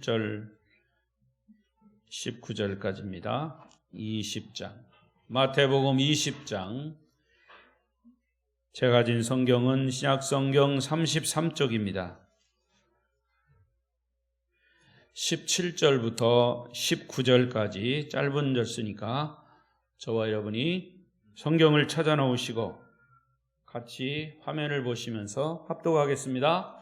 절 19절까지입니다. 20장 마태복음 20장. 제가 가진 성경은 신약성경 33쪽입니다. 17절부터 19절까지 짧은 절수니까 저와 여러분이 성경을 찾아 놓으시고 같이 화면을 보시면서 합독하겠습니다.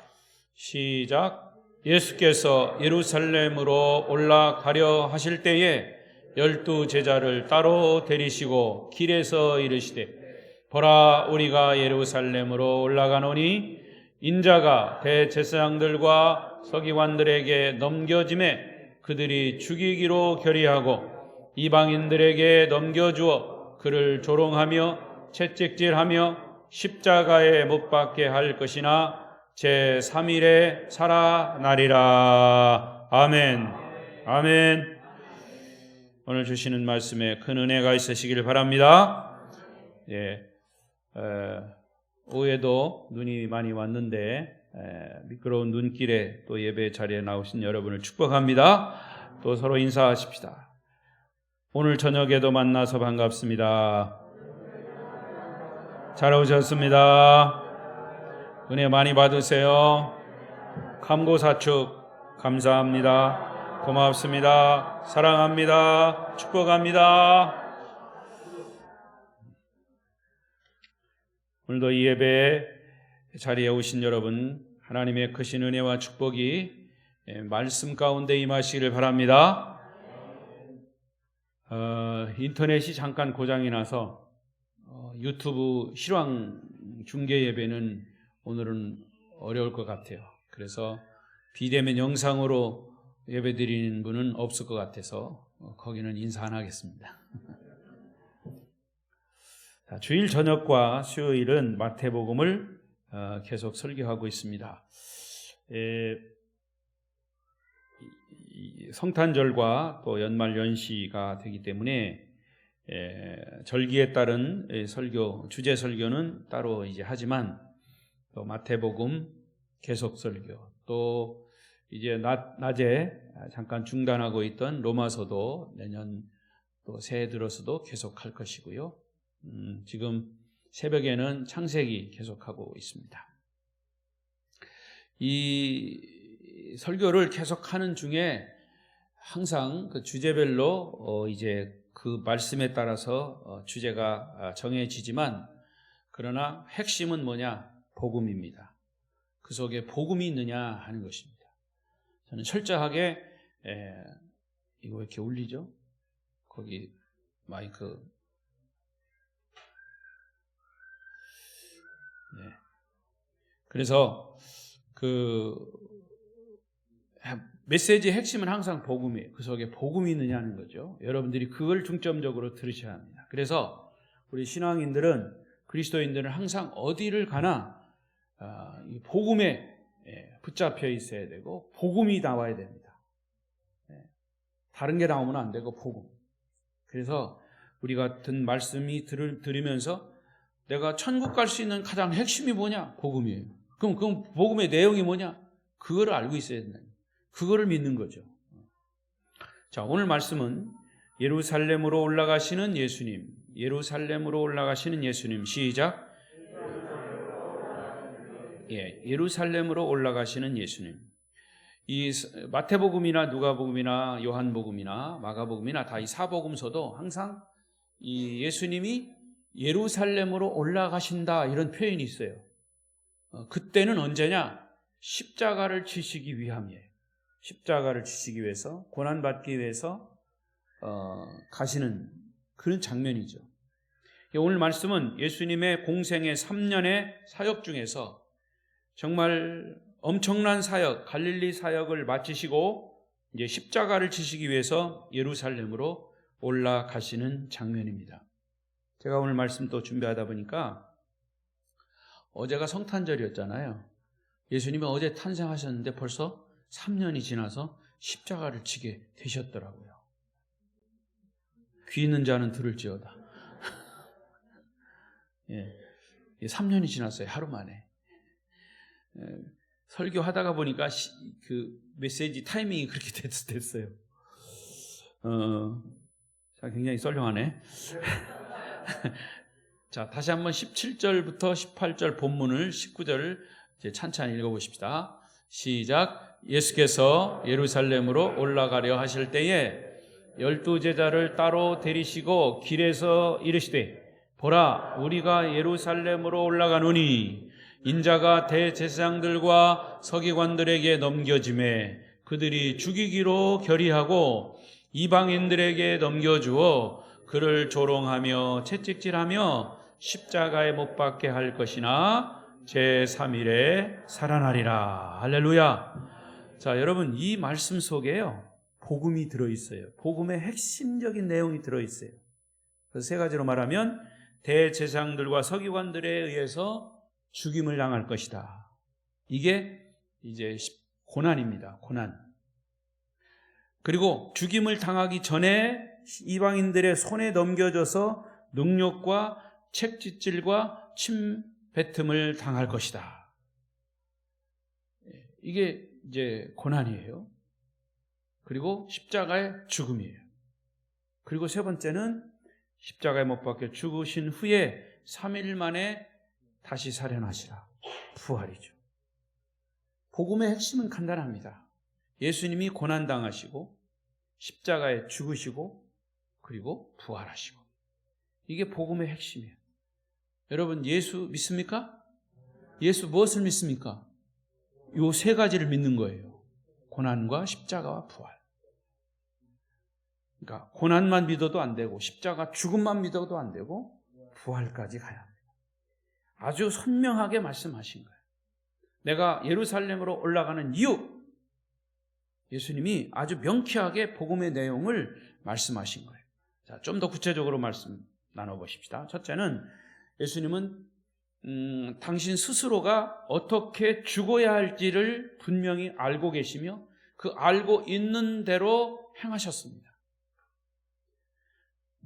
시작. 예수께서 예루살렘으로 올라가려 하실 때에 12 제자를 따로 데리시고 길에서 이르시되, 보라, 우리가 예루살렘으로 올라가노니 인자가 대제사장들과 서기관들에게 넘겨짐에 그들이 죽이기로 결의하고 이방인들에게 넘겨주어 그를 조롱하며 채찍질하며 십자가에 못 박게 할 것이나 제3일에 살아나리라. 아멘. 아멘. 오늘 주시는 말씀에 큰 은혜가 있으시길 바랍니다. 오후에도 눈이 많이 왔는데 미끄러운 눈길에 또 예배 자리에 나오신 여러분을 축복합니다. 또 서로 인사하십시다. 오늘 저녁에도 만나서 반갑습니다. 잘 오셨습니다. 은혜 많이 받으세요. 감고사축 감사합니다. 고맙습니다. 사랑합니다. 축복합니다. 오늘도 이 예배 자리에 오신 여러분, 하나님의 크신 은혜와 축복이 말씀 가운데 임하시기를 바랍니다. 인터넷이 잠깐 고장이 나서 유튜브 실황 중계 예배는 오늘은 어려울 것 같아요. 그래서 비대면 영상으로 예배 드리는 분은 없을 것 같아서 거기는 인사 안 하겠습니다. 자, 주일 저녁과 수요일은 마태복음을 계속 설교하고 있습니다. 성탄절과 또 연말 연시가 되기 때문에 절기에 따른 설교, 주제 설교는 따로 이제 하지만 또 마태복음 계속 설교, 또 이제 낮에 잠깐 중단하고 있던 로마서도 내년 또 새해 들어서도 계속 할 것이고요. 지금 새벽에는 창세기 계속하고 있습니다. 이 설교를 계속하는 중에 항상 그 주제별로 이제 그 말씀에 따라서 주제가 정해지지만, 그러나 핵심은 뭐냐? 복음입니다. 그 속에 복음이 있느냐 하는 것입니다. 저는 철저하게 이거 왜 이렇게 울리죠? 거기 마이크. 네. 그래서 그 메시지의 핵심은 항상 복음이에요. 그 속에 복음이 있느냐는 거죠. 여러분들이 그걸 중점적으로 들으셔야 합니다. 그래서 우리 신앙인들은, 그리스도인들은 항상 어디를 가나 이 복음에 붙잡혀 있어야 되고 복음이 나와야 됩니다. 다른 게 나오면 안 되고 복음. 그래서 우리 같은 말씀이 들으면서 내가 천국 갈 수 있는 가장 핵심이 뭐냐? 복음이에요. 그럼 복음의 내용이 뭐냐? 그거를 알고 있어야 된다. 그거를 믿는 거죠. 자, 오늘 말씀은 예루살렘으로 올라가시는 예수님. 예루살렘으로 올라가시는 예수님. 시작. 예루살렘으로 올라가시는 예수님. 이 마태복음이나 누가복음이나 요한복음이나 마가복음이나 다 이 사복음서도 항상 이 예수님이 예루살렘으로 올라가신다 이런 표현이 있어요. 그때는 언제냐? 십자가를 지시기 위함이에요. 십자가를 지시기 위해서, 고난받기 위해서 가시는 그런 장면이죠. 오늘 말씀은 예수님의 공생의 3년의 사역 중에서 정말 엄청난 사역, 갈릴리 사역을 마치시고 이제 십자가를 지시기 위해서 예루살렘으로 올라가시는 장면입니다. 제가 오늘 말씀 또 준비하다 보니까 어제가 성탄절이었잖아요. 예수님이 어제 탄생하셨는데 벌써 3년이 지나서 십자가를 지게 되셨더라고요. 귀 있는 자는 들을지어다. 3년이 지났어요. 하루 만에. 설교하다가 보니까 그 메시지 타이밍이 그렇게 됐어요. 자, 굉장히 썰렁하네. 자, 다시 한번 17절부터 18절 본문을 19절을 이제 찬찬히 읽어보십시다. 시작. 예수께서 예루살렘으로 올라가려 하실 때에 12제자를 따로 데리시고 길에서 이르시되 보라, 우리가 예루살렘으로 올라가노니 인자가 대제사장들과 서기관들에게 넘겨지매 그들이 죽이기로 결의하고 이방인들에게 넘겨주어 그를 조롱하며 채찍질하며 십자가에 못 박게 할 것이나 제3일에 살아나리라. 할렐루야. 자, 여러분, 이 말씀 속에요 복음이 들어있어요. 복음의 핵심적인 내용이 들어있어요. 그래서 세 가지로 말하면 대제사장들과 서기관들에 의해서 죽임을 당할 것이다. 이게 이제 고난입니다. 고난. 그리고 죽임을 당하기 전에 이방인들의 손에 넘겨져서 능욕과 책짓질과 침뱉음을 당할 것이다. 이게 이제 고난이에요. 그리고 십자가의 죽음이에요. 그리고 세 번째는 십자가에 못 박혀 죽으신 후에 3일 만에 다시 살아나시라. 부활이죠. 복음의 핵심은 간단합니다. 예수님이 고난당하시고 십자가에 죽으시고 그리고 부활하시고, 이게 복음의 핵심이에요. 여러분, 예수 믿습니까? 예수 무엇을 믿습니까? 이 세 가지를 믿는 거예요. 고난과 십자가와 부활. 그러니까 고난만 믿어도 안 되고 십자가 죽음만 믿어도 안 되고 부활까지 가야 합니다. 아주 선명하게 말씀하신 거예요. 내가 예루살렘으로 올라가는 이유, 예수님이 아주 명쾌하게 복음의 내용을 말씀하신 거예요. 자, 좀 더 구체적으로 말씀 나눠보십시다. 첫째는 예수님은 당신 스스로가 어떻게 죽어야 할지를 분명히 알고 계시며 그 알고 있는 대로 행하셨습니다.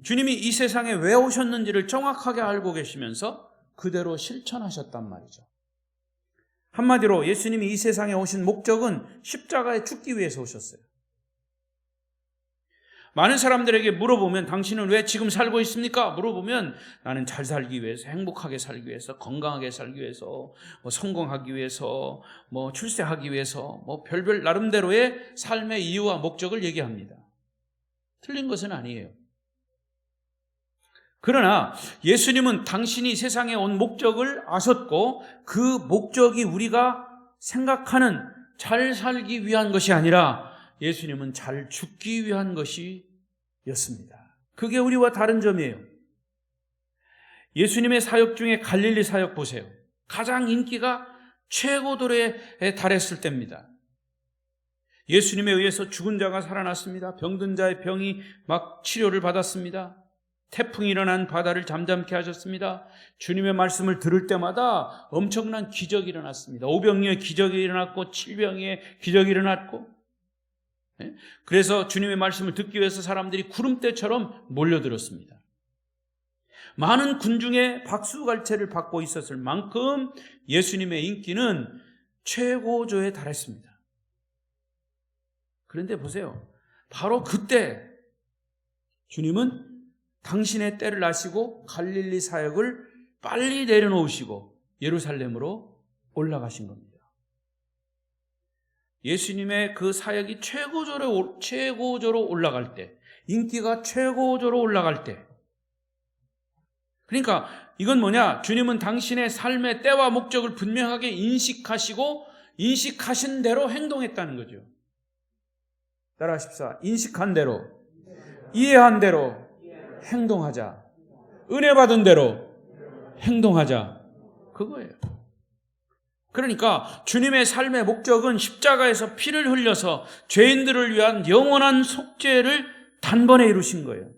주님이 이 세상에 왜 오셨는지를 정확하게 알고 계시면서 그대로 실천하셨단 말이죠. 한마디로 예수님이 이 세상에 오신 목적은 십자가에 죽기 위해서 오셨어요. 많은 사람들에게 물어보면 당신은 왜 지금 살고 있습니까? 물어보면 나는 잘 살기 위해서, 행복하게 살기 위해서, 건강하게 살기 위해서, 성공하기 위해서, 출세하기 위해서, 별별 나름대로의 삶의 이유와 목적을 얘기합니다. 틀린 것은 아니에요. 그러나 예수님은 당신이 세상에 온 목적을 아셨고 그 목적이 우리가 생각하는 잘 살기 위한 것이 아니라 예수님은 잘 죽기 위한 것이었습니다. 그게 우리와 다른 점이에요. 예수님의 사역 중에 갈릴리 사역 보세요. 가장 인기가 최고도에 달했을 때입니다. 예수님에 의해서 죽은 자가 살아났습니다. 병든 자의 병이 막 치료를 받았습니다. 태풍이 일어난 바다를 잠잠케 하셨습니다. 주님의 말씀을 들을 때마다 엄청난 기적이 일어났습니다. 오병이의 기적이 일어났고 칠병이의 기적이 일어났고, 그래서 주님의 말씀을 듣기 위해서 사람들이 구름대처럼 몰려들었습니다. 많은 군중의 박수갈채를 받고 있었을 만큼 예수님의 인기는 최고조에 달했습니다. 그런데 보세요. 바로 그때 주님은 당신의 때를 아시고 갈릴리 사역을 빨리 내려놓으시고 예루살렘으로 올라가신 겁니다. 예수님의 그 사역이 최고조로 올라갈 때, 인기가 최고조로 올라갈 때, 그러니까 이건 뭐냐? 주님은 당신의 삶의 때와 목적을 분명하게 인식하시고 인식하신 대로 행동했다는 거죠. 따라하십시오. 인식한 대로, 이해한 대로 행동하자. 은혜 받은 대로 행동하자. 그거예요. 그러니까 주님의 삶의 목적은 십자가에서 피를 흘려서 죄인들을 위한 영원한 속죄를 단번에 이루신 거예요.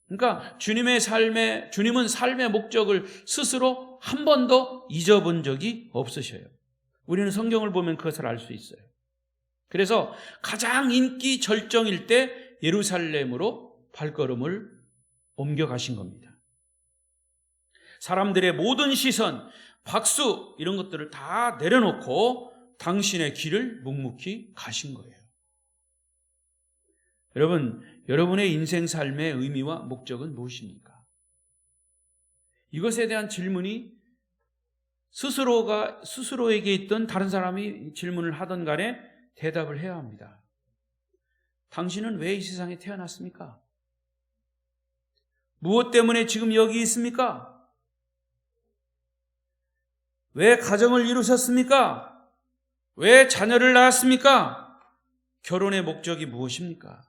그러니까 주님은 삶의 목적을 스스로 한 번도 잊어본 적이 없으셔요. 우리는 성경을 보면 그것을 알 수 있어요. 그래서 가장 인기 절정일 때 예루살렘으로 발걸음을 옮겨가신 겁니다. 사람들의 모든 시선, 박수 이런 것들을 다 내려놓고 당신의 길을 묵묵히 가신 거예요. 여러분, 여러분의 인생 삶의 의미와 목적은 무엇입니까? 이것에 대한 질문이 스스로에게 있던 다른 사람이 질문을 하던 간에 대답을 해야 합니다. 당신은 왜 이 세상에 태어났습니까? 무엇 때문에 지금 여기 있습니까? 왜 가정을 이루셨습니까? 왜 자녀를 낳았습니까? 결혼의 목적이 무엇입니까?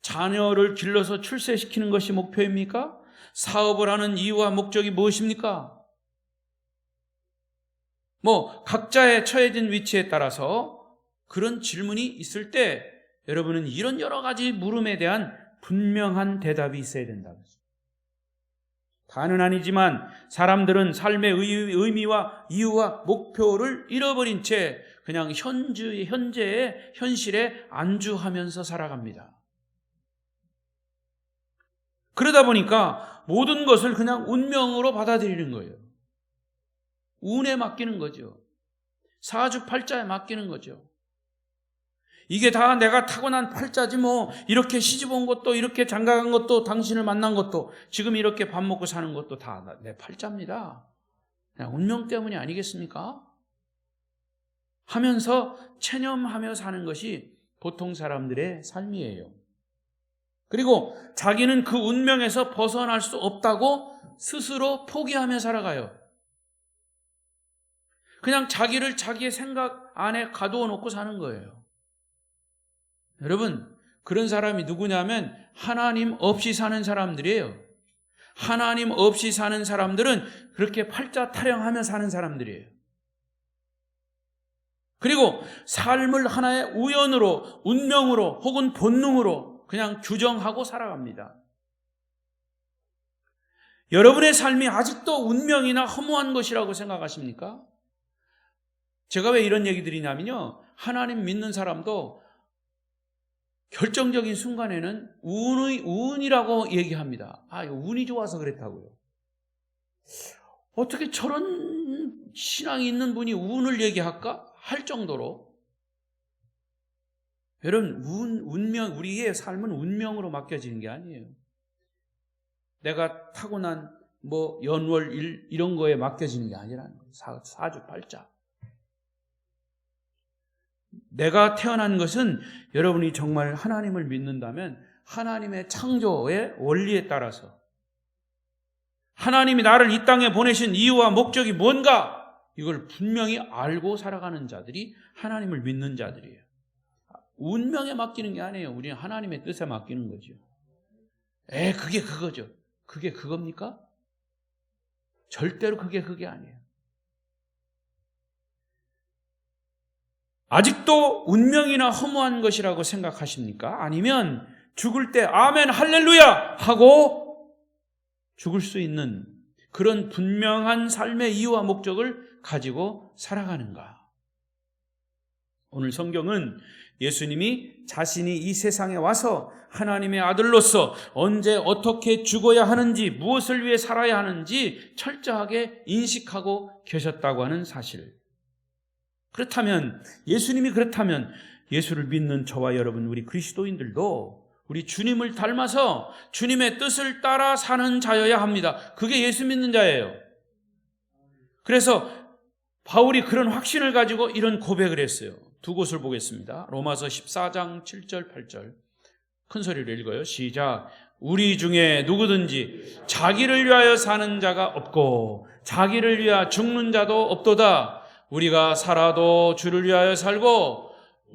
자녀를 길러서 출세시키는 것이 목표입니까? 사업을 하는 이유와 목적이 무엇입니까? 각자의 처해진 위치에 따라서 그런 질문이 있을 때 여러분은 이런 여러 가지 물음에 대한 분명한 대답이 있어야 된다고 했습니다. 다는 아니지만 사람들은 삶의 의미와 이유와 목표를 잃어버린 채 그냥 현재의 현실에 안주하면서 살아갑니다. 그러다 보니까 모든 것을 그냥 운명으로 받아들이는 거예요. 운에 맡기는 거죠. 사주팔자에 맡기는 거죠. 이게 다 내가 타고난 팔자지 이렇게 시집 온 것도 이렇게 장가간 것도 당신을 만난 것도 지금 이렇게 밥 먹고 사는 것도 다 내 팔자입니다. 그냥 운명 때문이 아니겠습니까? 하면서 체념하며 사는 것이 보통 사람들의 삶이에요. 그리고 자기는 그 운명에서 벗어날 수 없다고 스스로 포기하며 살아가요. 그냥 자기를 자기의 생각 안에 가두어 놓고 사는 거예요. 여러분, 그런 사람이 누구냐면 하나님 없이 사는 사람들이에요. 하나님 없이 사는 사람들은 그렇게 팔자 타령하며 사는 사람들이에요. 그리고 삶을 하나의 우연으로, 운명으로 혹은 본능으로 그냥 규정하고 살아갑니다. 여러분의 삶이 아직도 운명이나 허무한 것이라고 생각하십니까? 제가 왜 이런 얘기 드리냐면요, 하나님 믿는 사람도 결정적인 순간에는 운이라고 얘기합니다. 운이 좋아서 그랬다고요. 어떻게 저런 신앙이 있는 분이 운을 얘기할까? 할 정도로. 여러분, 운명, 우리의 삶은 운명으로 맡겨지는 게 아니에요. 내가 타고난 연월 이런 거에 맡겨지는 게 아니라는 거예요. 사주팔자. 내가 태어난 것은 여러분이 정말 하나님을 믿는다면 하나님의 창조의 원리에 따라서 하나님이 나를 이 땅에 보내신 이유와 목적이 뭔가 이걸 분명히 알고 살아가는 자들이 하나님을 믿는 자들이에요. 운명에 맡기는 게 아니에요. 우리는 하나님의 뜻에 맡기는 거죠. 그게 그거죠. 그게 그겁니까? 절대로 그게 아니에요. 아직도 운명이나 허무한 것이라고 생각하십니까? 아니면 죽을 때 아멘 할렐루야 하고 죽을 수 있는 그런 분명한 삶의 이유와 목적을 가지고 살아가는가? 오늘 성경은 예수님이 자신이 이 세상에 와서 하나님의 아들로서 언제 어떻게 죽어야 하는지, 무엇을 위해 살아야 하는지 철저하게 인식하고 계셨다고 하는 사실. 그렇다면 예수님이 그렇다면 예수를 믿는 저와 여러분, 우리 그리스도인들도 우리 주님을 닮아서 주님의 뜻을 따라 사는 자여야 합니다. 그게 예수 믿는 자예요. 그래서 바울이 그런 확신을 가지고 이런 고백을 했어요. 두 곳을 보겠습니다. 로마서 14장 7절 8절 큰 소리로 읽어요. 시작. 우리 중에 누구든지 자기를 위하여 사는 자가 없고 자기를 위하여 죽는 자도 없도다. 우리가 살아도 주를 위하여 살고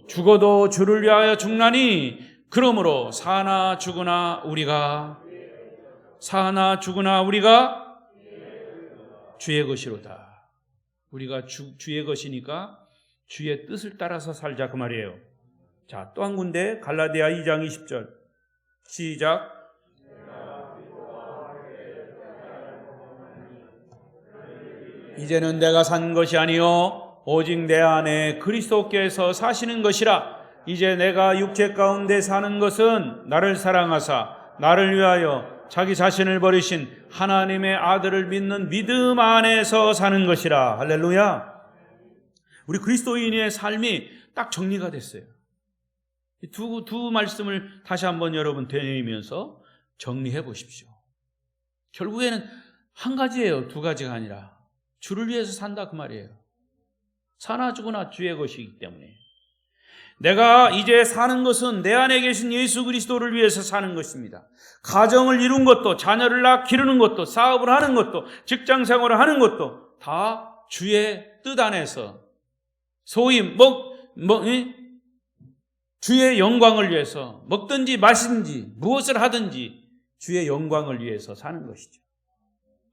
죽어도 주를 위하여 죽나니 그러므로 사나 죽으나 우리가 주의 것이로다. 우리가 주의 것이니까 주의 뜻을 따라서 살자 그 말이에요. 자, 또 한 군데 갈라디아 2장 20절 시작. 이제는 내가 산 것이 아니요 오직 내 안에 그리스도께서 사시는 것이라. 이제 내가 육체 가운데 사는 것은 나를 사랑하사 나를 위하여 자기 자신을 버리신 하나님의 아들을 믿는 믿음 안에서 사는 것이라. 할렐루야. 우리 그리스도인의 삶이 딱 정리가 됐어요. 두 말씀을 다시 한번 여러분 되뇌이면서 정리해 보십시오. 결국에는 한 가지예요. 두 가지가 아니라 주를 위해서 산다 그 말이에요. 사나 죽으나 주의 것이기 때문에 내가 이제 사는 것은 내 안에 계신 예수 그리스도를 위해서 사는 것입니다. 가정을 이룬 것도, 자녀를 낳아 기르는 것도, 사업을 하는 것도, 직장 생활을 하는 것도 다 주의 뜻 안에서 소위 주의 영광을 위해서 먹든지 마시든지 무엇을 하든지 주의 영광을 위해서 사는 것이죠.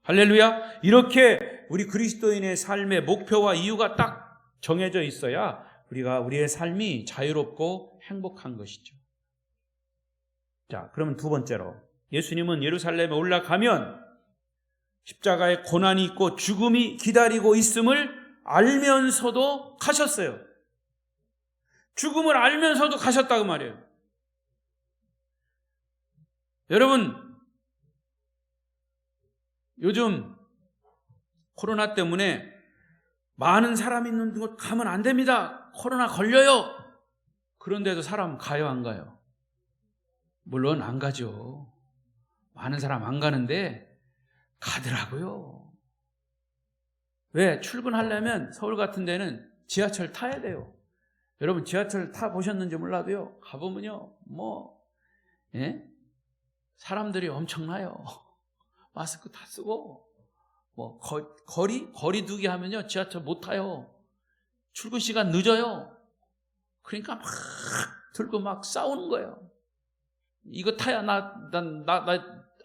할렐루야. 이렇게 우리 그리스도인의 삶의 목표와 이유가 딱 정해져 있어야 우리의 삶이 자유롭고 행복한 것이죠. 자, 그러면 두 번째로 예수님은 예루살렘에 올라가면 십자가에 고난이 있고 죽음이 기다리고 있음을 알면서도 가셨어요. 죽음을 알면서도 가셨다고 말이에요. 여러분, 요즘 코로나 때문에 많은 사람이 있는 곳 가면 안 됩니다. 코로나 걸려요. 그런데도 사람 가요, 안 가요? 물론 안 가죠. 많은 사람 안 가는데 가더라고요. 왜? 출근하려면 서울 같은 데는 지하철 타야 돼요. 여러분 지하철 타보셨는지 몰라도요. 가보면요. 사람들이 엄청나요. 마스크 다 쓰고 거리 두기 하면요. 지하철 못 타요. 출근 시간 늦어요. 그러니까 막 들고 막 싸우는 거예요. 이거 타야 나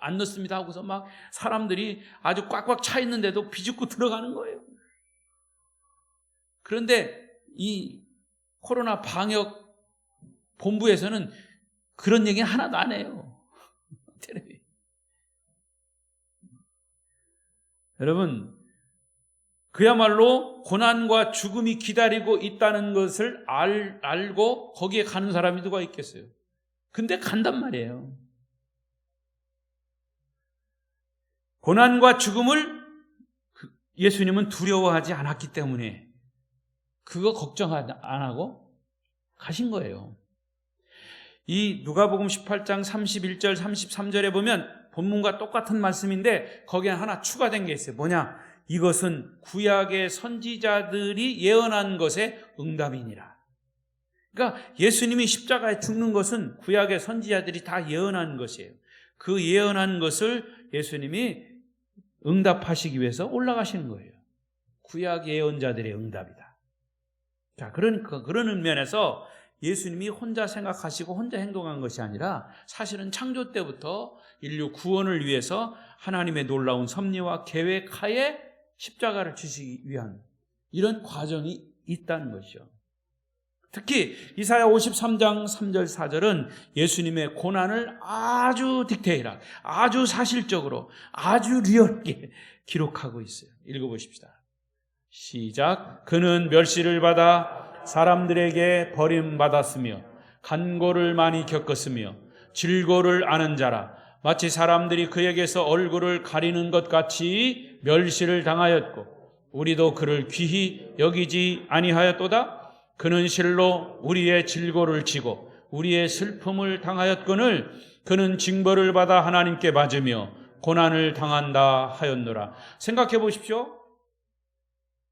안 넣습니다 하고서 막 사람들이 아주 꽉꽉 차 있는데도 비집고 들어가는 거예요. 그런데 이 코로나 방역 본부에서는 그런 얘기 하나도 안 해요. 여러분, 그야말로 고난과 죽음이 기다리고 있다는 것을 알고 거기에 가는 사람이 누가 있겠어요? 근데 간단 말이에요. 고난과 죽음을 예수님은 두려워하지 않았기 때문에 그거 걱정 안 하고 가신 거예요. 이 누가복음 18장 31절 33절에 보면 본문과 똑같은 말씀인데 거기에 하나 추가된 게 있어요. 뭐냐? 이것은 구약의 선지자들이 예언한 것의 응답이니라. 그러니까 예수님이 십자가에 죽는 것은 구약의 선지자들이 다 예언한 것이에요. 그 예언한 것을 예수님이 응답하시기 위해서 올라가시는 거예요. 구약 예언자들의 응답이다. 자, 그러니까 그런 면에서 예수님이 혼자 생각하시고 혼자 행동한 것이 아니라 사실은 창조 때부터 인류 구원을 위해서 하나님의 놀라운 섭리와 계획하에 십자가를 지시기 위한 이런 과정이 있다는 것이죠. 특히 이사야 53장 3절 4절은 예수님의 고난을 아주 디테일하게, 아주 사실적으로, 아주 리얼하게 기록하고 있어요. 읽어보십시다. 시작. 그는 멸시를 받아 사람들에게 버림받았으며 간고를 많이 겪었으며 질고를 아는 자라. 마치 사람들이 그에게서 얼굴을 가리는 것 같이 멸시를 당하였고 우리도 그를 귀히 여기지 아니하였도다. 그는 실로 우리의 질고를 지고 우리의 슬픔을 당하였거늘 그는 징벌을 받아 하나님께 맞으며 고난을 당한다 하였노라. 생각해 보십시오.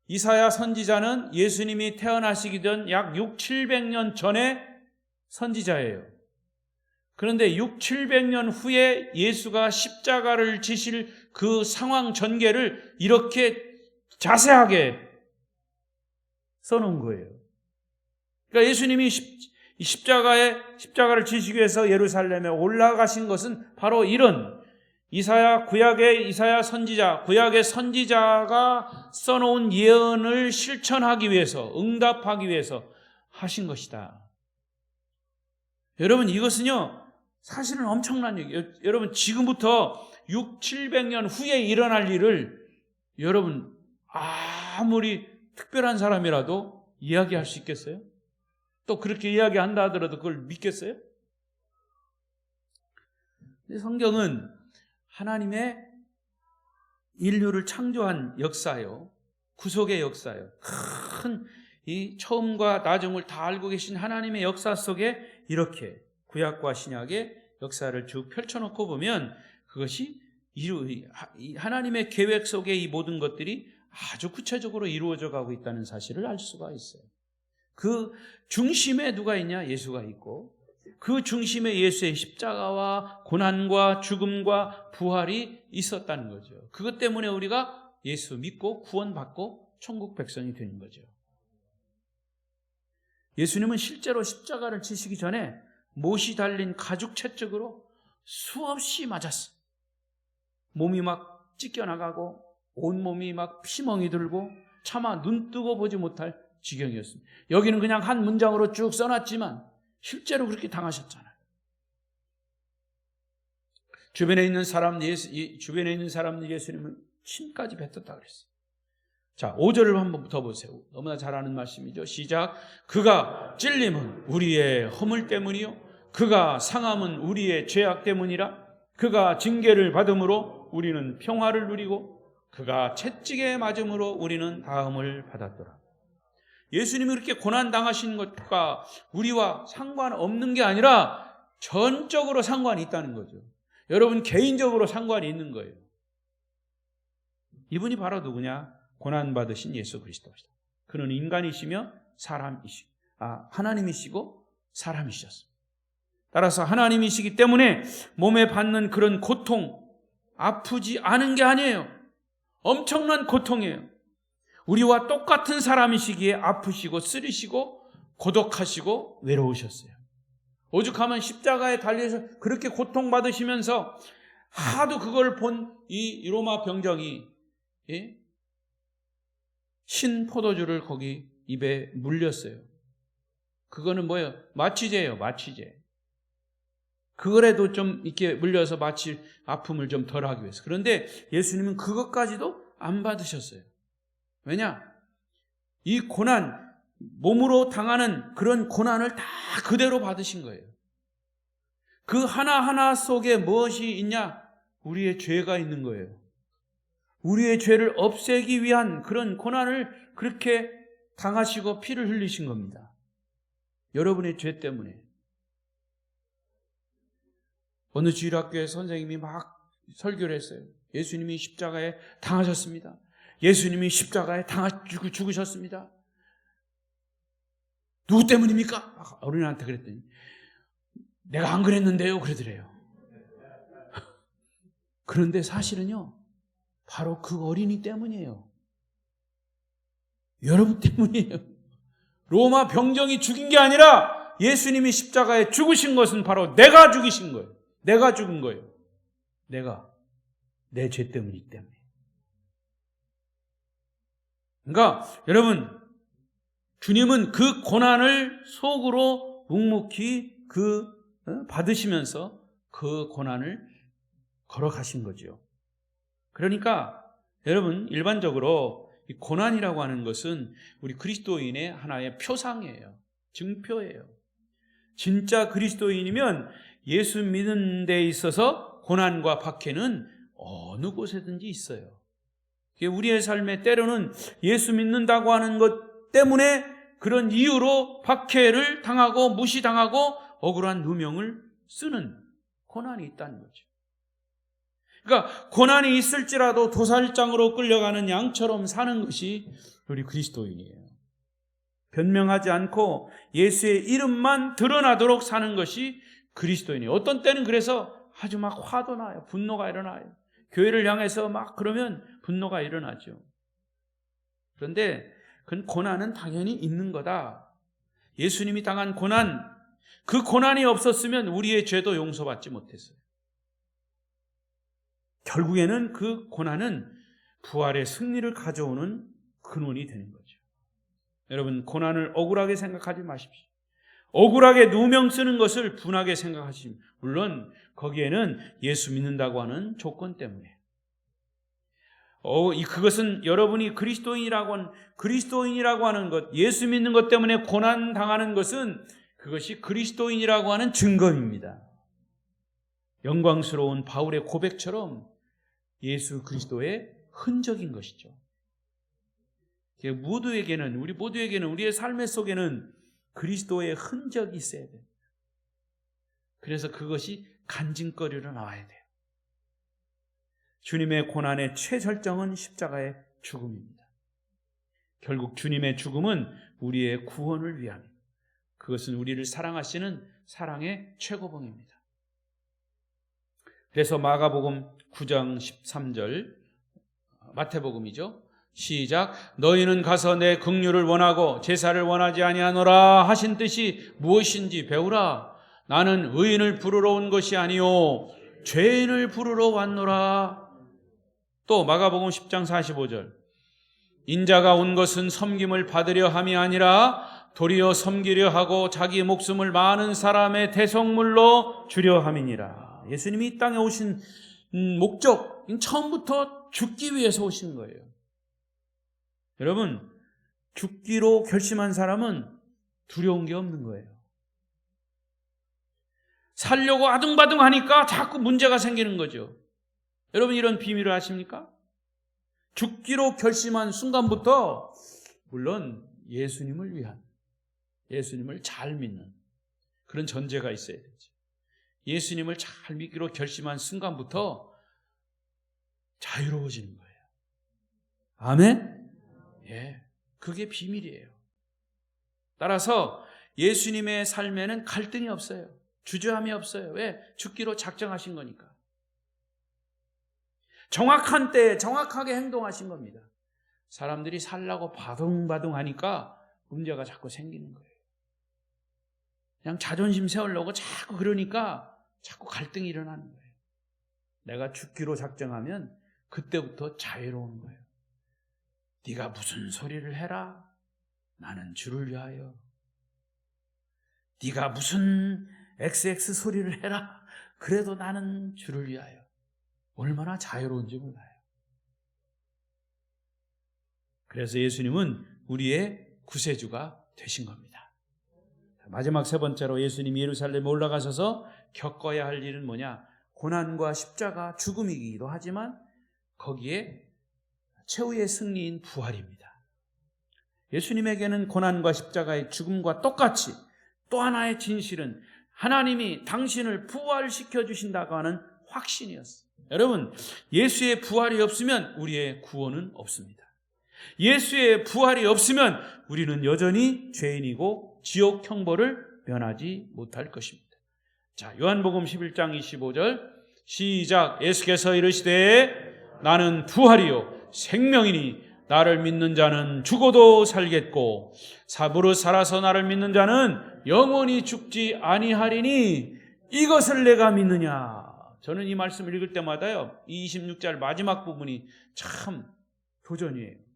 이사야 선지자는 예수님이 태어나시기 전 약 600~700년 전의 선지자예요. 그런데 600~700년 후에 예수가 십자가를 지실 그 상황 전개를 이렇게 자세하게 써놓은 거예요. 그러니까 예수님이 십자가를 지시기 위해서 예루살렘에 올라가신 것은 바로 이런 구약의 선지자가 써놓은 예언을 실천하기 위해서, 응답하기 위해서 하신 것이다. 여러분, 이것은요, 사실은 엄청난 얘기예요. 여러분, 지금부터 600~700년 후에 일어날 일을 여러분, 아무리 특별한 사람이라도 이야기할 수 있겠어요? 또 그렇게 이야기한다 하더라도 그걸 믿겠어요? 근데 성경은 하나님의 인류를 창조한 역사요, 구속의 역사요, 큰 이 처음과 나중을 다 알고 계신 하나님의 역사 속에 이렇게 구약과 신약의 역사를 쭉 펼쳐놓고 보면 그것이 하나님의 계획 속에 이 모든 것들이 아주 구체적으로 이루어져 가고 있다는 사실을 알 수가 있어요. 그 중심에 누가 있냐? 예수가 있고, 그 중심에 예수의 십자가와 고난과 죽음과 부활이 있었다는 거죠. 그것 때문에 우리가 예수 믿고 구원받고 천국 백성이 되는 거죠. 예수님은 실제로 십자가를 지시기 전에 못이 달린 가죽 채찍으로 수없이 맞았어요. 몸이 막 찢겨나가고 온몸이 막 피멍이 들고 차마 눈 뜨고 보지 못할 지경이었습니다. 여기는 그냥 한 문장으로 쭉 써놨지만 실제로 그렇게 당하셨잖아요. 주변에 있는 사람들 예수님은 침까지 뱉었다 그랬어요. 자, 5절을 한번 더 보세요. 너무나 잘 아는 말씀이죠. 시작. 그가 찔림은 우리의 허물 때문이요, 그가 상함은 우리의 죄악 때문이라. 그가 징계를 받음으로 우리는 평화를 누리고 그가 채찍에 맞음으로 우리는 다음을 받았더라. 예수님이 그렇게 고난당하신 것과 우리와 상관없는 게 아니라 전적으로 상관이 있다는 거죠. 여러분 개인적으로 상관이 있는 거예요. 이분이 바로 누구냐? 고난받으신 예수 그리스도입니다. 그는 인간이시며 하나님이시고 사람이셨습니다. 따라서 하나님이시기 때문에 몸에 받는 그런 고통, 아프지 않은 게 아니에요. 엄청난 고통이에요. 우리와 똑같은 사람이시기에 아프시고 쓰리시고 고독하시고 외로우셨어요. 오죽하면 십자가에 달려서 그렇게 고통받으시면서 하도 그걸 본 이 로마 병정이 신 포도주를 거기 입에 물렸어요. 그거는 뭐예요? 마취제예요. 마취제. 그거라도 좀 이렇게 물려서 마치 아픔을 좀 덜하기 위해서. 그런데 예수님은 그것까지도 안 받으셨어요. 왜냐? 이 고난, 몸으로 당하는 그런 고난을 다 그대로 받으신 거예요. 그 하나하나 속에 무엇이 있냐? 우리의 죄가 있는 거예요. 우리의 죄를 없애기 위한 그런 고난을 그렇게 당하시고 피를 흘리신 겁니다. 여러분의 죄 때문에. 어느 주일학교에 선생님이 막 설교를 했어요. 예수님이 십자가에 당하셨습니다. 예수님이 십자가에 죽으셨습니다. 누구 때문입니까? 어린이한테 그랬더니 내가 안 그랬는데요 그러더래요. 그런데 사실은요, 바로 그 어린이 때문이에요. 여러분 때문이에요. 로마 병정이 죽인 게 아니라 예수님이 십자가에 죽으신 것은 바로 내가 죽이신 거예요. 내가 죽은 거예요. 내가 내 죄 때문이기 때문에. 그러니까 여러분, 주님은 그 고난을 속으로 묵묵히 받으시면서 그 고난을 걸어가신 거죠. 그러니까 여러분, 일반적으로 이 고난이라고 하는 것은 우리 그리스도인의 하나의 표상이에요. 증표예요. 진짜 그리스도인이면 예수 믿는 데 있어서 고난과 박해는 어느 곳에든지 있어요. 우리의 삶에 때로는 예수 믿는다고 하는 것 때문에 그런 이유로 박해를 당하고 무시당하고 억울한 누명을 쓰는 고난이 있다는 거죠. 그러니까 고난이 있을지라도 도살장으로 끌려가는 양처럼 사는 것이 우리 그리스도인이에요. 변명하지 않고 예수의 이름만 드러나도록 사는 것이 그리스도인이에요. 어떤 때는 그래서 아주 막 화도 나요. 분노가 일어나요. 교회를 향해서 막 그러면 분노가 일어나죠. 그런데 그 고난은 당연히 있는 거다. 예수님이 당한 고난, 그 고난이 없었으면 우리의 죄도 용서받지 못했어요. 결국에는 그 고난은 부활의 승리를 가져오는 근원이 되는 거죠. 여러분, 고난을 억울하게 생각하지 마십시오. 억울하게 누명 쓰는 것을 분하게 생각하십시오. 물론 거기에는 예수 믿는다고 하는 조건 때문에. 그것은 여러분이 그리스도인이라고 하는 것, 예수 믿는 것 때문에 고난 당하는 것은 그것이 그리스도인이라고 하는 증거입니다. 영광스러운 바울의 고백처럼 예수 그리스도의 흔적인 것이죠. 우리 모두에게는 우리의 삶의 속에는 그리스도의 흔적이 있어야 돼요. 그래서 그것이 간증거리로 나와야 돼요. 주님의 고난의 최절정은 십자가의 죽음입니다. 결국 주님의 죽음은 우리의 구원을 위함입니다. 그것은 우리를 사랑하시는 사랑의 최고봉입니다. 그래서 마가복음 9장 13절, 마태복음이죠. 시작. 너희는 가서 내 긍휼을 원하고 제사를 원하지 아니하노라 하신 뜻이 무엇인지 배우라. 나는 의인을 부르러 온 것이 아니요 죄인을 부르러 왔노라. 또 마가복음 10장 45절. 인자가 온 것은 섬김을 받으려 함이 아니라 도리어 섬기려 하고 자기 목숨을 많은 사람의 대속물로 주려 함이니라. 예수님이 이 땅에 오신 목적, 처음부터 죽기 위해서 오신 거예요. 여러분, 죽기로 결심한 사람은 두려운 게 없는 거예요. 살려고 아둥바둥 하니까 자꾸 문제가 생기는 거죠. 여러분, 이런 비밀을 아십니까? 죽기로 결심한 순간부터 물론 예수님을 위한, 예수님을 잘 믿는 그런 전제가 있어야 되죠. 예수님을 잘 믿기로 결심한 순간부터 자유로워지는 거예요. 아멘? 예, 그게 비밀이에요. 따라서 예수님의 삶에는 갈등이 없어요. 주저함이 없어요. 왜? 죽기로 작정하신 거니까. 정확한 때에 정확하게 행동하신 겁니다. 사람들이 살라고 바둥바둥 하니까 문제가 자꾸 생기는 거예요. 그냥 자존심 세우려고 자꾸 그러니까 자꾸 갈등이 일어나는 거예요. 내가 죽기로 작정하면 그때부터 자유로운 거예요. 네가 무슨 소리를 해라. 나는 주를 위하여. 네가 무슨 XX 소리를 해라. 그래도 나는 주를 위하여. 얼마나 자유로운지 몰라요. 그래서 예수님은 우리의 구세주가 되신 겁니다. 마지막 세 번째로 예수님이 예루살렘에 올라가셔서 겪어야 할 일은 뭐냐? 고난과 십자가, 죽음이기도 하지만 거기에 최후의 승리인 부활입니다. 예수님에게는 고난과 십자가의 죽음과 똑같이 또 하나의 진실은 하나님이 당신을 부활시켜 주신다고 하는 확신이었어요. 여러분, 예수의 부활이 없으면 우리의 구원은 없습니다. 예수의 부활이 없으면 우리는 여전히 죄인이고 지옥 형벌을 면하지 못할 것입니다. 자, 요한복음 11장 25절 시작. 예수께서 이르시되 나는 부활이요 생명이니 나를 믿는 자는 죽어도 살겠고 무릇 살아서 나를 믿는 자는 영원히 죽지 아니하리니 이것을 내가 믿느냐. 저는 이 말씀을 읽을 때마다요, 이 26절 마지막 부분이 참 도전이에요.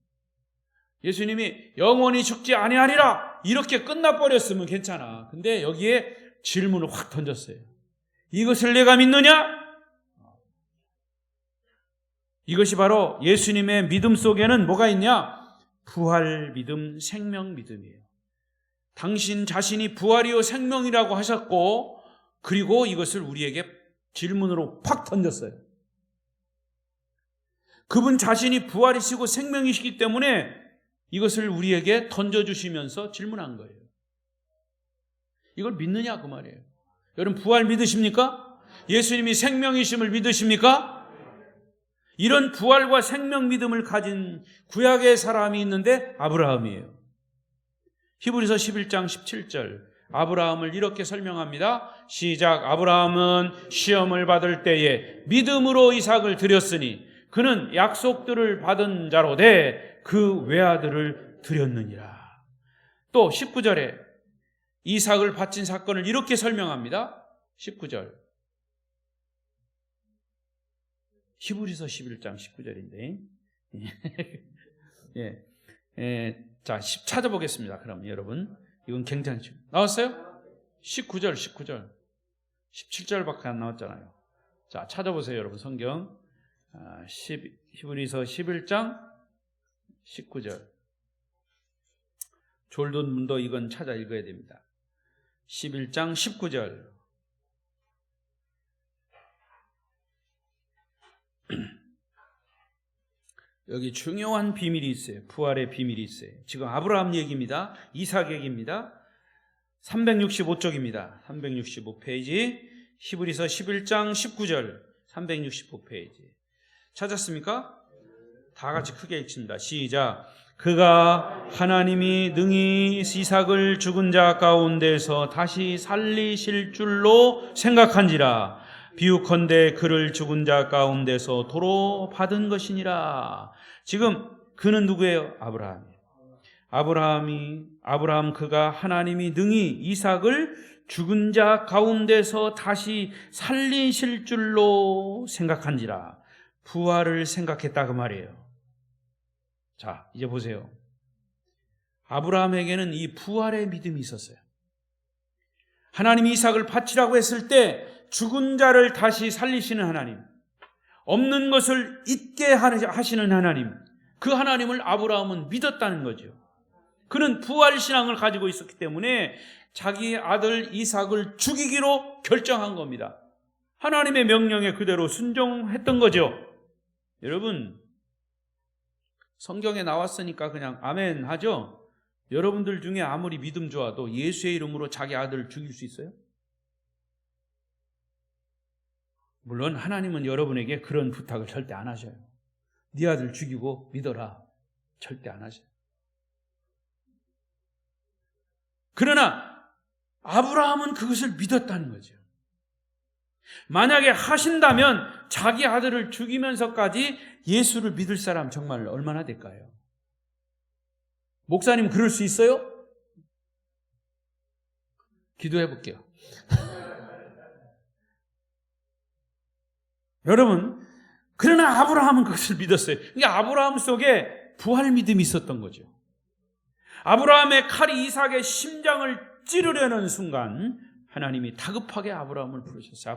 예수님이 영원히 죽지 아니하리라 이렇게 끝나버렸으면 괜찮아. 근데 여기에 질문을 확 던졌어요. 이것을 내가 믿느냐? 이것이 바로 예수님의 믿음 속에는 뭐가 있냐? 부활 믿음, 생명 믿음이에요. 당신 자신이 부활이요 생명이라고 하셨고, 그리고 이것을 우리에게 질문으로 팍 던졌어요. 그분 자신이 부활이시고 생명이시기 때문에 이것을 우리에게 던져주시면서 질문한 거예요. 이걸 믿느냐 그 말이에요. 여러분, 부활 믿으십니까? 예수님이 생명이심을 믿으십니까? 이런 부활과 생명 믿음을 가진 구약의 사람이 있는데 아브라함이에요. 히브리서 11장 17절 아브라함을 이렇게 설명합니다. 시작. 아브라함은 시험을 받을 때에 믿음으로 이삭을 드렸으니 그는 약속들을 받은 자로 돼 그 외아들을 드렸느니라. 또 19절에 이삭을 바친 사건을 이렇게 설명합니다. 19절 히브리서 11장 19절인데 자, 찾아보겠습니다. 그럼 여러분, 이건 굉장히 나왔어요? 19절 17절밖에 안 나왔잖아요. 자, 찾아보세요 여러분. 성경 히브리서 11장 19절. 졸든 분도 이건 찾아 읽어야 됩니다. 11장 19절. 여기 중요한 비밀이 있어요. 부활의 비밀이 있어요. 지금 아브라함 얘기입니다. 이삭 얘기입니다. 365쪽입니다. 365페이지 히브리서 11장 19절 365페이지 찾았습니까? 다 같이 크게 읽습니다. 시작. 그가 하나님이 능히 이삭을 죽은 자 가운데서 다시 살리실 줄로 생각한지라. 비유컨대 그를 죽은 자 가운데서 도로 받은 것이니라. 지금 그는 누구예요? 아브라함 그가 하나님이 능히 이삭을 죽은 자 가운데서 다시 살리실 줄로 생각한지라. 부활을 생각했다 그 말이에요. 자, 이제 보세요. 아브라함에게는 이 부활의 믿음이 있었어요. 하나님이 이삭을 바치라고 했을 때 죽은 자를 다시 살리시는 하나님, 없는 것을 있게 하시는 하나님, 그 하나님을 아브라함은 믿었다는 거죠. 그는 부활신앙을 가지고 있었기 때문에 자기 아들 이삭을 죽이기로 결정한 겁니다. 하나님의 명령에 그대로 순종했던 거죠. 여러분, 성경에 나왔으니까 그냥 아멘 하죠? 여러분들 중에 아무리 믿음 좋아도 예수의 이름으로 자기 아들을 죽일 수 있어요? 물론 하나님은 여러분에게 그런 부탁을 절대 안 하셔요. 네 아들 죽이고 믿어라. 절대 안 하셔요. 그러나 아브라함은 그것을 믿었다는 거죠. 만약에 하신다면 자기 아들을 죽이면서까지 예수를 믿을 사람 정말 얼마나 될까요? 목사님 그럴 수 있어요? 기도해 볼게요. 여러분, 그러나 아브라함은 그것을 믿었어요. 그러니까 아브라함 속에 부활 믿음이 있었던 거죠. 아브라함의 칼이 이삭의 심장을 찌르려는 순간 하나님이 다급하게 아브라함을 부르셨어요.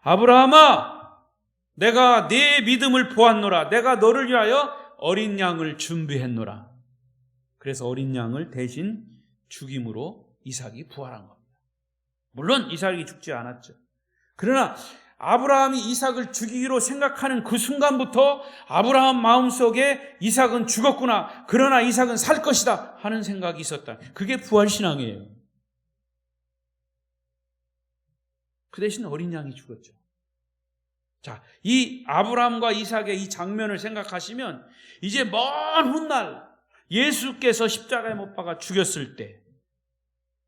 아브라함아, 내가 네 믿음을 보았노라. 내가 너를 위하여 어린 양을 준비했노라. 그래서 어린 양을 대신 죽임으로 이삭이 부활한 겁니다. 물론 이삭이 죽지 않았죠. 그러나 아브라함이 이삭을 죽이기로 생각하는 그 순간부터 아브라함 마음속에 이삭은 죽었구나, 그러나 이삭은 살 것이다 하는 생각이 있었다. 그게 부활신앙이에요. 그 대신 어린 양이 죽었죠. 자, 이 아브라함과 이삭의 이 장면을 생각하시면 이제 먼 훗날 예수께서 십자가에 못 박아 죽였을 때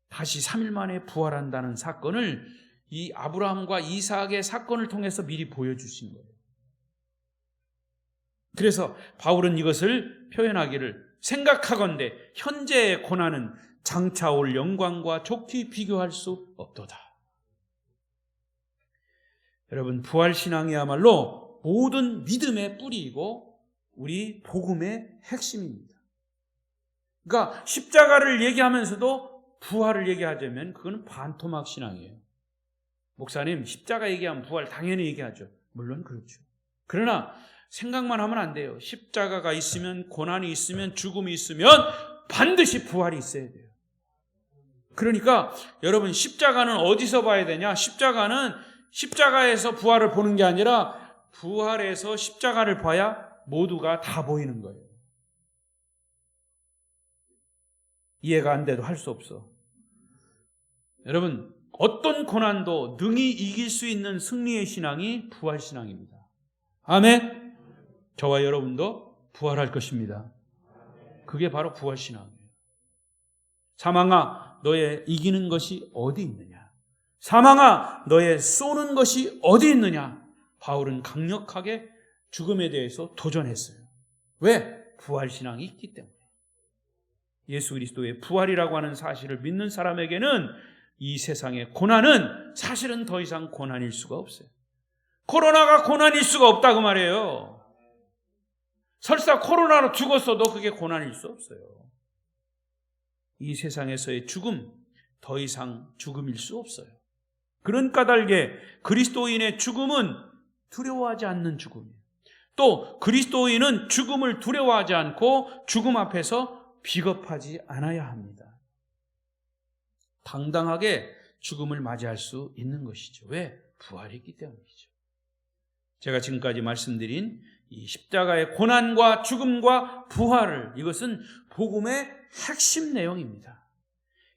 다시 3일 만에 부활한다는 사건을 이 아브라함과 이삭의 사건을 통해서 미리 보여주신 거예요. 그래서 바울은 이것을 표현하기를 생각하건대 현재의 고난은 장차 올 영광과 좋게 비교할 수 없도다. 여러분, 부활신앙이야말로 모든 믿음의 뿌리이고 우리 복음의 핵심입니다. 그러니까 십자가를 얘기하면서도 부활을 얘기하자면 그건 반토막 신앙이에요. 목사님, 십자가 얘기하면 부활 당연히 얘기하죠. 물론 그렇죠. 그러나 생각만 하면 안 돼요. 십자가가 있으면, 고난이 있으면, 죽음이 있으면 반드시 부활이 있어야 돼요. 그러니까 여러분, 십자가는 어디서 봐야 되냐? 십자가는 십자가에서 부활을 보는 게 아니라 부활에서 십자가를 봐야 모두가 다 보이는 거예요. 이해가 안 돼도 할 수 없어. 여러분, 어떤 고난도 능히 이길 수 있는 승리의 신앙이 부활신앙입니다. 아멘. 저와 여러분도 부활할 것입니다. 그게 바로 부활신앙이에요. 사망아, 너의 이기는 것이 어디 있느냐? 사망아, 너의 쏘는 것이 어디 있느냐? 바울은 강력하게 죽음에 대해서 도전했어요. 왜? 부활신앙이 있기 때문에. 예수 그리스도의 부활이라고 하는 사실을 믿는 사람에게는 이 세상의 고난은 사실은 더 이상 고난일 수가 없어요. 코로나가 고난일 수가 없다고 말이에요. 설사 코로나로 죽었어도 그게 고난일 수 없어요. 이 세상에서의 죽음, 더 이상 죽음일 수 없어요. 그런 까닭에 그리스도인의 죽음은 두려워하지 않는 죽음이에요. 또 그리스도인은 죽음을 두려워하지 않고 죽음 앞에서 비겁하지 않아야 합니다. 당당하게 죽음을 맞이할 수 있는 것이죠. 왜? 부활이 있기 때문이죠. 제가 지금까지 말씀드린 이 십자가의 고난과 죽음과 부활을, 이것은 복음의 핵심 내용입니다.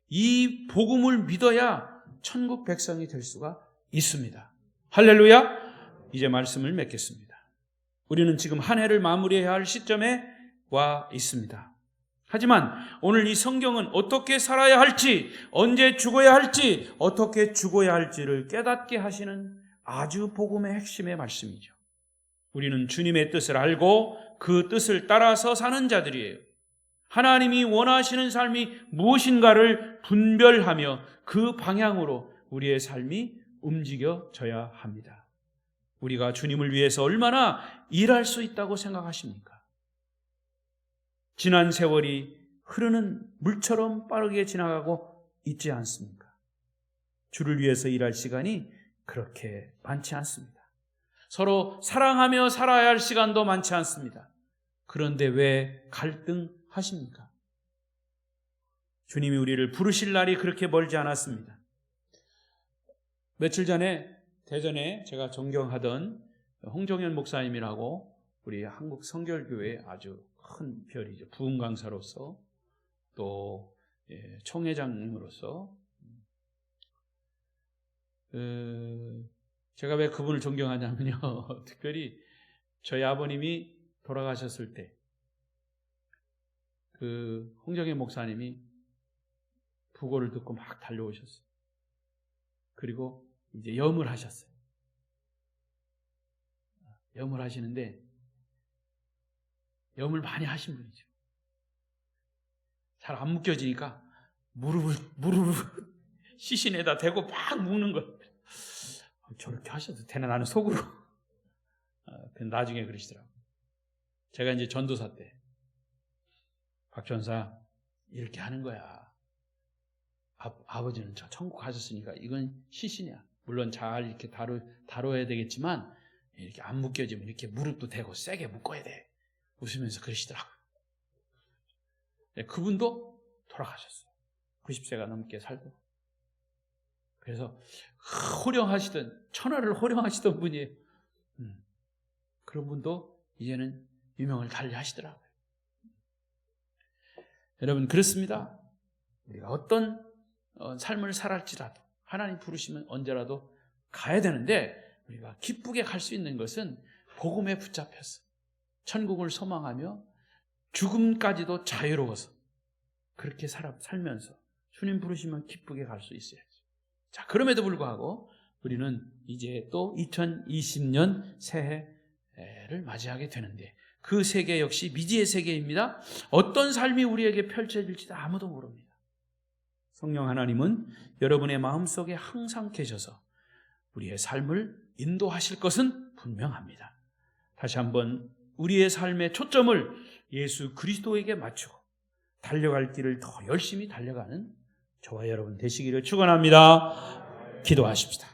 이 복음을 믿어야 천국 백성이 될 수가 있습니다. 할렐루야. 이제 말씀을 맺겠습니다. 우리는 지금 한 해를 마무리해야 할 시점에 와 있습니다. 하지만 오늘 이 성경은 어떻게 살아야 할지, 언제 죽어야 할지, 어떻게 죽어야 할지를 깨닫게 하시는 아주 복음의 핵심의 말씀이죠. 우리는 주님의 뜻을 알고 그 뜻을 따라서 사는 자들이에요. 하나님이 원하시는 삶이 무엇인가를 분별하며 그 방향으로 우리의 삶이 움직여져야 합니다. 우리가 주님을 위해서 얼마나 일할 수 있다고 생각하십니까? 지난 세월이 흐르는 물처럼 빠르게 지나가고 있지 않습니까? 주를 위해서 일할 시간이 그렇게 많지 않습니다. 서로 사랑하며 살아야 할 시간도 많지 않습니다. 그런데 왜 갈등하십니까? 주님이 우리를 부르실 날이 그렇게 멀지 않았습니다. 며칠 전에 대전에 제가 존경하던 홍정현 목사님이라고 우리 한국 성결교회의 아주 큰 별이죠. 부흥 강사로서 또 총회장님으로서 제가 왜 그분을 존경하냐면요. 특별히 저희 아버님이 돌아가셨을 때 그 홍정현 목사님이 부고를 듣고 막 달려오셨어요. 그리고 이제 염을 하셨어요. 염을 하시는데 염을 많이 하신 분이죠. 잘 안 묶여지니까 무릎을 시신에다 대고 막 묶는 거예요. 저렇게 하셔도 되나 나는 속으로. 나중에 그러시더라고요. 제가 이제 전도사 때 박 전사 이렇게 하는 거야. 아버지는 저 천국 가셨으니까 이건 시신이야. 물론 잘 이렇게 다뤄야 되겠지만 이렇게 안 묶여지면 이렇게 무릎도 대고 세게 묶어야 돼. 웃으면서 그러시더라고요. 네, 그분도 돌아가셨어요. 90세가 넘게 살고. 그래서 천하를 호령하시던 분이에요. 그런 분도 이제는 유명을 달리 하시더라고요. 여러분, 그렇습니다. 우리가 어떤 삶을 살았지라도 하나님 부르시면 언제라도 가야 되는데 우리가 기쁘게 갈 수 있는 것은 복음에 붙잡혀서 천국을 소망하며 죽음까지도 자유로워서 그렇게 살면서 주님 부르시면 기쁘게 갈 수 있어야죠. 자, 그럼에도 불구하고 우리는 이제 또 2020년 새해를 맞이하게 되는데 그 세계 역시 미지의 세계입니다. 어떤 삶이 우리에게 펼쳐질지도 아무도 모릅니다. 성령 하나님은 여러분의 마음속에 항상 계셔서 우리의 삶을 인도하실 것은 분명합니다. 다시 한번 우리의 삶의 초점을 예수 그리스도에게 맞추고 달려갈 길을 더 열심히 달려가는 저와 여러분 되시기를 축원합니다. 기도하십시다.